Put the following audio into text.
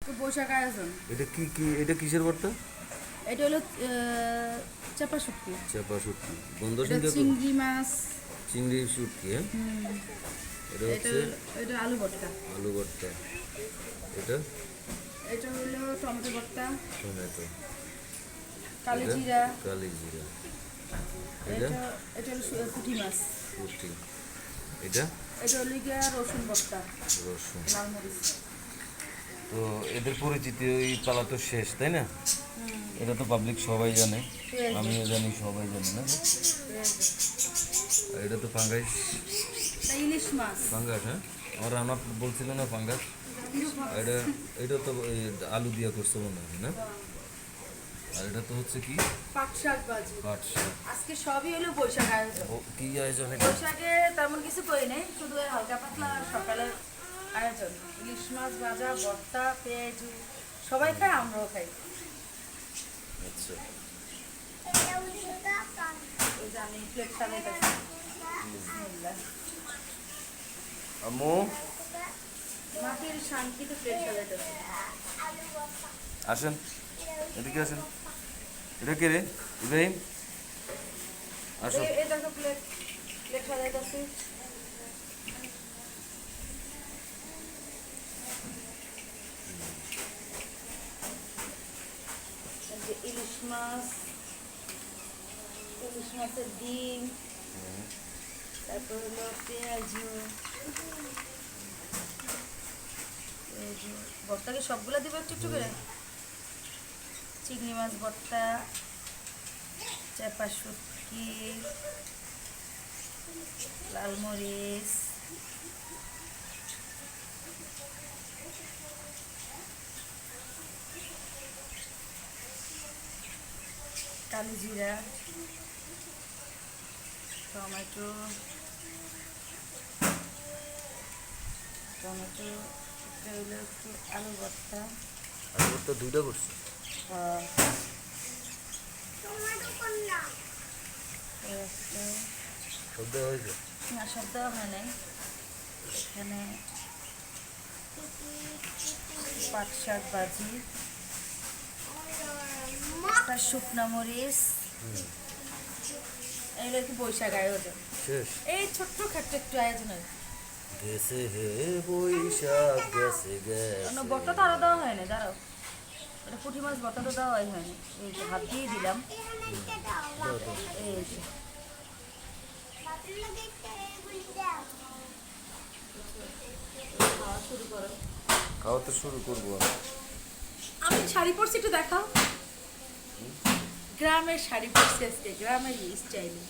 তো বৈশাখ আয়োজন। এটা কি কি এটা কিসের ভর্তা? এটা হলো চাপা শুটকি। চাপা শুটকি বন্ধ এটা শুনতে তো চিংড়ি মাছ। চিংড়ি শুটকি হ্যাঁ এটা এটা হচ্ছে এটা আলু ভর্তা। আলু ভর্তা এটা এটা হলো টমেটো ভর্তা, টমেটো কালি এটা জিরা। কালি জিরা এটা এটা এটা হলো পুঁটি মাছ। শুটকি এটা এটা হলো গিয়া রসুন ভর্তা, রসুন। লাল মরিচ। তো এদের পরিচিতি ওই পালা তো শেষ তাই না? এটা তো পাবলিক সবাই জানে, আমিও জানি, সবাই জানে না? আর এটা তো ফাঙ্গাস, ইলিশ মাছ। ফাঙ্গাস হ্যাঁ আমার রান্না বলছিল না ফাঙ্গাস। এটা এটা তো এই আলু দিয়া করছে মনে হয় না? আর এটা তো হচ্ছে কি পাট শাক ভাজি। পাট শাক। আজকে সবই হলো বৈশাখ আয়োজন। ও কি আয়োজন এটা? বৈশাখে তেমন কিছু করি নাই, শুধু ওই হালকা পাতলা সকালের আয়োজন। ইলিশ মাছ ভাজা, ভর্তা, পেঁয়াজু সবাই খায়, আমরাও খাই। আচ্ছা ওই যে আমি প্লেট সাজাইতেছি। বিসমিল্লাহ। আম্মু মাটির শান্তিতে প্লেট সাজাইতেছি। আসেন, এদিকে আসেন। এটা কে রে ইব্রাহিম? আসো। এই দেখো প্লেট প্লেট সাজাইতেছি। এই যে ইলিশ মাছ, ইলিশ মাছের ডিম, তারপর হলো পেঁয়াজু। ভর্তাকে সবগুলো দিব একটু একটু করে। চিংড়ি মাছ ভর্তা, চাপা শুটকি, লাল মরিচ, কালি জিরা, টমেটো, টমেটো, এটা হলো একটু আলু ভর্তা। আলু ভর্তা দুইটা করছি। একটা সব দেওয়া হয়েছে। না, সব দেওয়া হয় নাই। এখানে পাট শাক ভাজি, একটা শুকনো মরিচ। এগুলো একটু বৈশাখ আয়োজন। শেষ এই ছোট্ট খাট্ট একটু আয়োজন হয়। গেছে হে বৈশাখ গেছে অন্য গেছে। বর্তা তো আরও দেওয়া হয় না, দাঁড়াও। এটা পুঁটি মাছ বর্তা তো দেওয়াই হয়নি। এই যে হাত দিয়ে দিলাম। এই যে খাওয়া শুরু করো। খাওয়া তো শুরু করবো আমি। আমি শাড়ি পরছি, একটু দেখাও। গ্রামের শাড়ি পরছি আজকে, গ্রামের স্টাইলে।